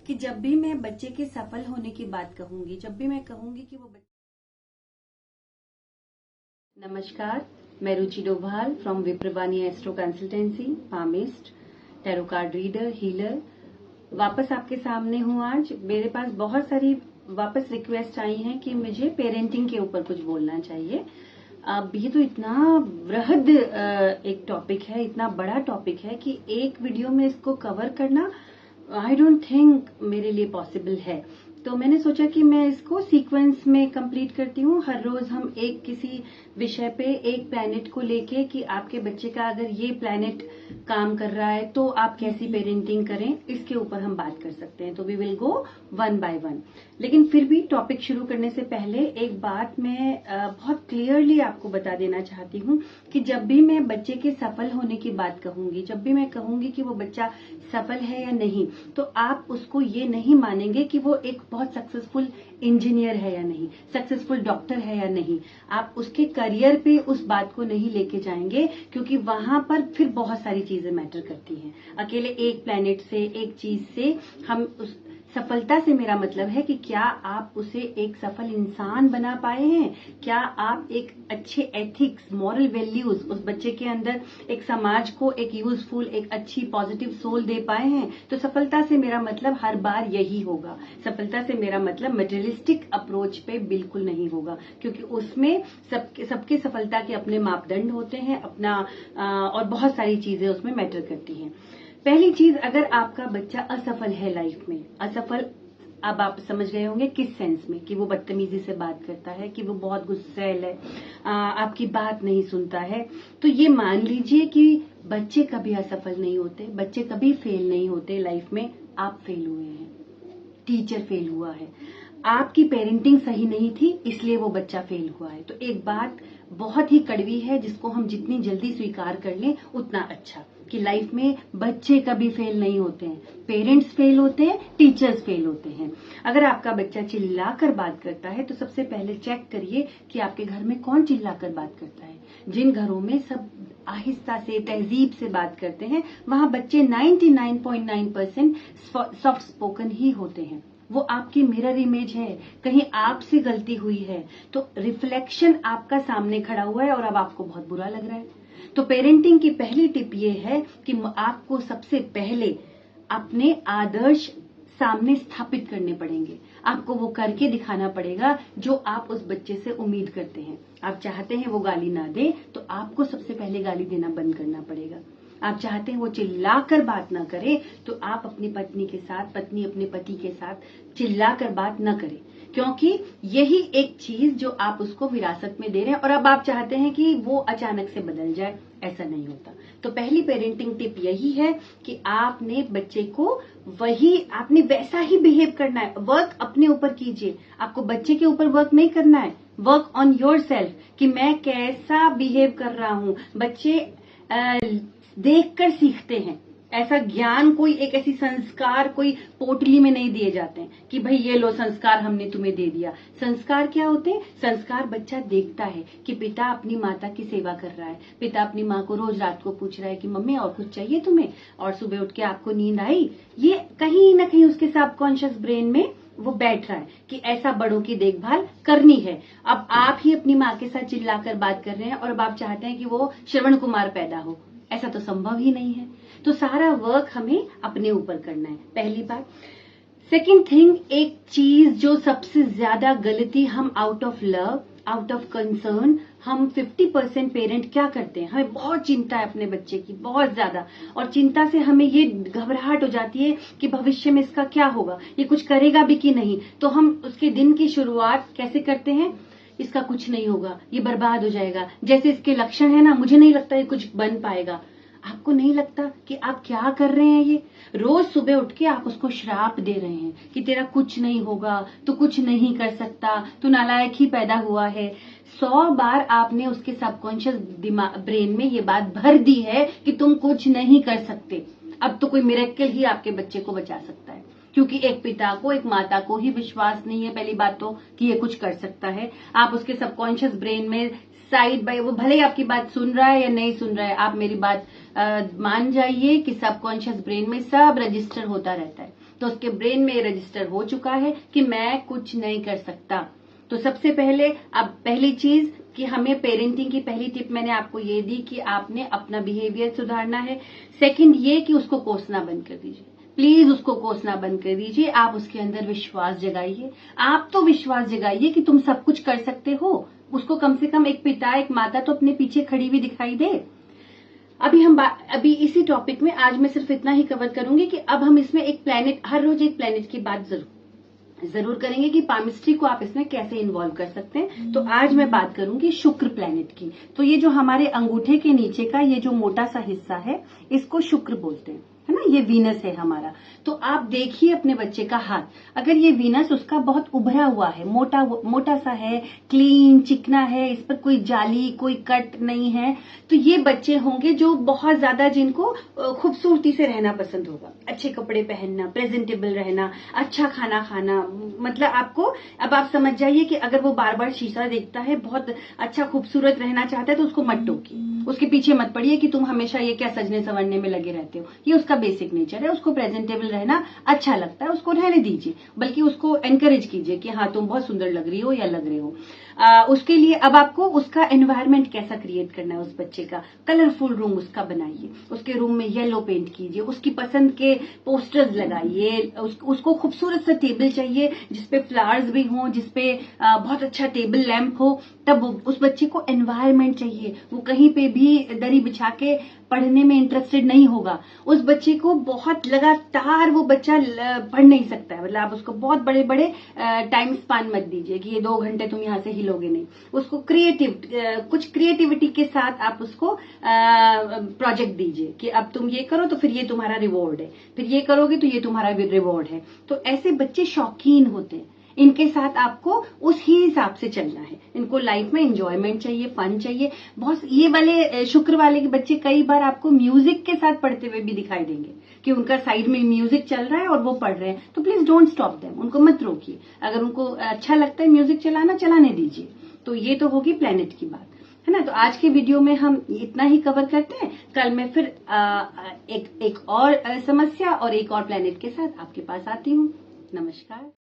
कि जब भी मैं बच्चे के सफल होने की बात कहूंगी, जब भी मैं कहूंगी कि वो नमस्कार, मैं Ruchi Doval from Vipravani astro consultancy, palmist, tarot card reader, healer. वापस आपके सामने हूँ आज। मेरे पास बहुत सारी वापस रिक्वेस्ट आई हैं कि मुझे पेरेंटिंग के ऊपर कुछ बोलना चाहिए। अब ये तो इतना बृहद एक टॉपिक है, इतना बड़ा टॉपिक है कि एक वीडियो में इसको कवर करना आई डोंट थिंक मेरे लिए पॉसिबल है। तो मैंने सोचा कि मैं इसको सीक्वेंस में कंप्लीट करती हूँ। हर रोज हम एक किसी विषय पे एक प्लैनेट को लेके कि आपके बच्चे का अगर ये प्लैनेट काम कर रहा है तो आप कैसी पेरेंटिंग करें, इसके ऊपर हम बात कर सकते हैं। तो we will go one by one. लेकिन फिर भी टॉपिक शुरू करने से पहले एक बात मैं बहुत क्लियरली आपको बता देना चाहती हूँ कि जब भी मैं बच्चे के सफल होने की बात कहूंगी, जब भी मैं कहूंगी कि वो बच्चा सफल है या नहीं, तो आप उसको ये नहीं मानेंगे कि वो एक बहुत सक्सेसफुल इंजीनियर है या नहीं, सक्सेसफुल डॉक्टर है या नहीं। आप उसके करियर पे उस बात को नहीं लेके जाएंगे, क्योंकि वहां पर फिर बहुत सारी चीजें मैटर करती हैं। अकेले एक प्लैनेट से, एक चीज से हम उस सफलता से मेरा मतलब है कि क्या आप उसे एक सफल इंसान बना पाए हैं, क्या आप एक अच्छे एथिक्स, मॉरल वैल्यूज उस बच्चे के अंदर एक समाज को एक यूजफुल, एक अच्छी पॉजिटिव सोल दे पाए हैं। तो सफलता से मेरा मतलब हर बार यही होगा। सफलता से मेरा मतलब मटेरियलिस्टिक अप्रोच पे बिल्कुल नहीं होगा, क्योंकि उसमें सबके सफलता के अपने मापदंड होते हैं, अपना और बहुत सारी चीजें उसमें मैटर करती हैं। पहली चीज, अगर आपका बच्चा असफल है लाइफ में, असफल अब आप समझ गए होंगे किस सेंस में, कि वो बदतमीजी से बात करता है, कि वो बहुत गुस्सैल है, आपकी बात नहीं सुनता है, तो ये मान लीजिए कि बच्चे कभी असफल नहीं होते, बच्चे कभी फेल नहीं होते लाइफ में। आप फेल हुए हैं, टीचर फेल हुआ है, आपकी पेरेंटिंग सही नहीं थी, इसलिए वो बच्चा फेल हुआ है। तो एक बात बहुत ही कड़वी है जिसको हम जितनी जल्दी स्वीकार कर लें उतना अच्छा, कि लाइफ में बच्चे कभी फेल नहीं होते हैं, पेरेंट्स फेल होते हैं, टीचर्स फेल होते हैं। अगर आपका बच्चा चिल्लाकर बात करता है तो सबसे पहले चेक करिए कि आपके घर में कौन चिल्लाकर बात करता है। जिन घरों में सब आहिस्ता से, तहजीब से बात करते हैं, वहां बच्चे 99.9% सॉफ्ट स्पोकन ही होते हैं। वो आपकी मिरर इमेज है, कहीं आपसे गलती हुई है तो रिफ्लेक्शन आपका सामने खड़ा हुआ है और अब आपको बहुत बुरा लग रहा है। तो पेरेंटिंग की पहली टिप ये है कि आपको सबसे पहले अपने आदर्श सामने स्थापित करने पड़ेंगे। आपको वो करके दिखाना पड़ेगा जो आप उस बच्चे से उम्मीद करते हैं। आप चाहते हैं वो गाली ना दे, तो आपको सबसे पहले गाली देना बंद करना पड़ेगा। आप चाहते हैं वो चिल्लाकर बात ना करे, तो आप अपनी पत्नी के साथ, पत्नी अपने पति के साथ चिल्लाकर बात न करें, क्योंकि यही एक चीज जो आप उसको विरासत में दे रहे हैं और अब आप चाहते हैं कि वो अचानक से बदल जाए। ऐसा नहीं होता। तो पहली पेरेंटिंग टिप यही है कि आपने बच्चे को आपने वैसा ही बिहेव करना है। वर्क अपने ऊपर कीजिए, आपको बच्चे के ऊपर वर्क नहीं करना है। वर्क ऑन योर सेल्फ, कि मैं कैसा बिहेव कर रहा हूं। बच्चे देखकर सीखते हैं। ऐसा ज्ञान, कोई एक ऐसी संस्कार कोई पोटली में नहीं दिए जाते हैं कि भाई ये लो संस्कार हमने तुम्हें दे दिया। संस्कार क्या होते हैं? संस्कार बच्चा देखता है कि पिता अपनी माता की सेवा कर रहा है, पिता अपनी माँ को रोज रात को पूछ रहा है कि मम्मी और कुछ चाहिए तुम्हें, और सुबह उठ के आपको नींद आई। ये कहीं ना कहीं उसके सबकॉन्शियस ब्रेन में वो बैठ रहा है कि ऐसा बड़ों की देखभाल करनी है। अब आप ही अपनी माँ के साथ चिल्लाकर बात कर रहे हैं और अब आप चाहते हैं कि वो श्रवण कुमार पैदा हो। ऐसा तो संभव ही नहीं है। तो सारा वर्क हमें अपने ऊपर करना है, पहली बात। सेकेंड थिंग, एक चीज जो सबसे ज्यादा गलती हम out of love, out of concern, हम 50% पेरेंट क्या करते हैं, हमें बहुत चिंता है अपने बच्चे की, बहुत ज्यादा, और चिंता से हमें ये घबराहट हो जाती है कि भविष्य में इसका क्या होगा, ये कुछ करेगा भी कि नहीं। तो हम उसके दिन की शुरुआत कैसे करते हैं? इसका कुछ नहीं होगा, ये बर्बाद हो जाएगा, जैसे इसके लक्षण है ना, मुझे नहीं लगता ये कुछ बन पाएगा। आपको नहीं लगता कि आप क्या कर रहे हैं? ये रोज सुबह उठ के आप उसको श्राप दे रहे हैं कि तेरा कुछ नहीं होगा, तू कुछ नहीं कर सकता, तू नालायक ही पैदा हुआ है। 100 बार आपने उसके सबकॉन्शियस ब्रेन में ये बात भर दी है कि तुम कुछ नहीं कर सकते। अब तो कोई मिरेकल ही आपके बच्चे को बचा सकता है, क्योंकि एक पिता को, एक माता को ही विश्वास नहीं है पहली बात तो कि ये कुछ कर सकता है। आप उसके सबकॉन्शियस ब्रेन में साइड बाय, वो भले ही आपकी बात सुन रहा है या नहीं सुन रहा है, आप मेरी बात मान जाइए कि सबकॉन्शियस ब्रेन में सब रजिस्टर होता रहता है। तो उसके ब्रेन में रजिस्टर हो चुका है कि मैं कुछ नहीं कर सकता। तो सबसे पहले अब पहली चीज कि हमें पेरेंटिंग की पहली टिप मैंने आपको ये दी कि आपने अपना बिहेवियर सुधारना है। सेकंड ये कि उसको कोसना बंद कर दीजिए, प्लीज उसको कोसना बंद कर दीजिए। आप उसके अंदर विश्वास जगाइए, आप तो विश्वास जगाइए कि तुम सब कुछ कर सकते हो। उसको कम से कम एक पिता एक माता तो अपने पीछे खड़ी हुई दिखाई दे। अभी इसी टॉपिक में आज मैं सिर्फ इतना ही कवर करूंगी कि अब हम इसमें एक प्लेनेट, हर रोज एक प्लेनेट की बात जरूर करेंगे कि पामिस्ट्री को आप इसमें कैसे इन्वॉल्व कर सकते हैं। तो आज मैं बात करूंगी शुक्र प्लेनेट की। तो ये जो हमारे अंगूठे के नीचे का ये जो मोटा सा हिस्सा है, इसको शुक्र बोलते हैं, है ना। ये वीनस है हमारा। तो आप देखिए अपने बच्चे का हाथ, अगर ये वीनस उसका बहुत उभरा हुआ है, मोटा सा है, क्लीन चिकना है, इस पर कोई जाली कोई कट नहीं है, तो ये बच्चे होंगे जो बहुत ज्यादा, जिनको खूबसूरती से रहना पसंद होगा, अच्छे कपड़े पहनना, प्रेजेंटेबल रहना, अच्छा खाना खाना। मतलब आपको अब आप समझ जाइए कि अगर वो बार बार शीशा देखता है, बहुत अच्छा खूबसूरत रहना चाहता है, तो उसको मत टोकिए, उसके पीछे मत पड़िए कि तुम हमेशा ये क्या सजने संवरने में लगे रहते हो। ये उसका बेसिक नेचर है, उसको प्रेजेंटेबल रहना अच्छा लगता है, उसको रहने दीजिए, बल्कि उसको एनकरेज कीजिए कि हाँ तुम बहुत सुंदर लग रही हो या लग रहे हो। उसके लिए अब आपको उसका एनवायरनमेंट कैसा क्रिएट करना है, उस बच्चे का कलरफुल रूम उसका बनाइए, उसके रूम में येलो पेंट कीजिए, उसकी पसंद के पोस्टर्स लगाइए, उसको खूबसूरत सा टेबल चाहिए जिसपे फ्लावर्स भी हों, जिसपे बहुत अच्छा टेबल लैंप हो। तब उस बच्चे को एनवायरनमेंट चाहिए, वो कहीं पे भी दरी बिछा के पढ़ने में इंटरेस्टेड नहीं होगा। उस बच्चे को बहुत लगातार वो बच्चा पढ़ नहीं सकता है, मतलब आप उसको बहुत बड़े बड़े टाइम स्पान मत दीजिए कि ये 2 घंटे तुम यहाँ से हिलोगे नहीं। उसको कुछ क्रिएटिविटी के साथ आप उसको प्रोजेक्ट दीजिए कि अब तुम ये करो तो फिर ये तुम्हारा रिवॉर्ड है, फिर ये करोगे तो ये तुम्हारा रिवॉर्ड है। तो ऐसे बच्चे शौकीन होते हैं, इनके साथ आपको उस ही हिसाब से चलना है। इनको लाइफ में एंजॉयमेंट चाहिए, फन चाहिए। बहुत ये वाले शुक्र वाले के बच्चे कई बार आपको म्यूजिक के साथ पढ़ते हुए भी दिखाई देंगे कि उनका साइड में म्यूजिक चल रहा है और वो पढ़ रहे हैं। तो प्लीज डोंट स्टॉप देम, उनको मत रोकिए। अगर उनको अच्छा लगता है म्यूजिक चलाने दीजिए। तो ये तो होगी प्लेनेट की बात, है ना। तो आज के वीडियो में हम इतना ही कवर करते हैं। कल मैं फिर एक और समस्या और एक और प्लेनेट के साथ आपके पास आती हूँ। नमस्कार।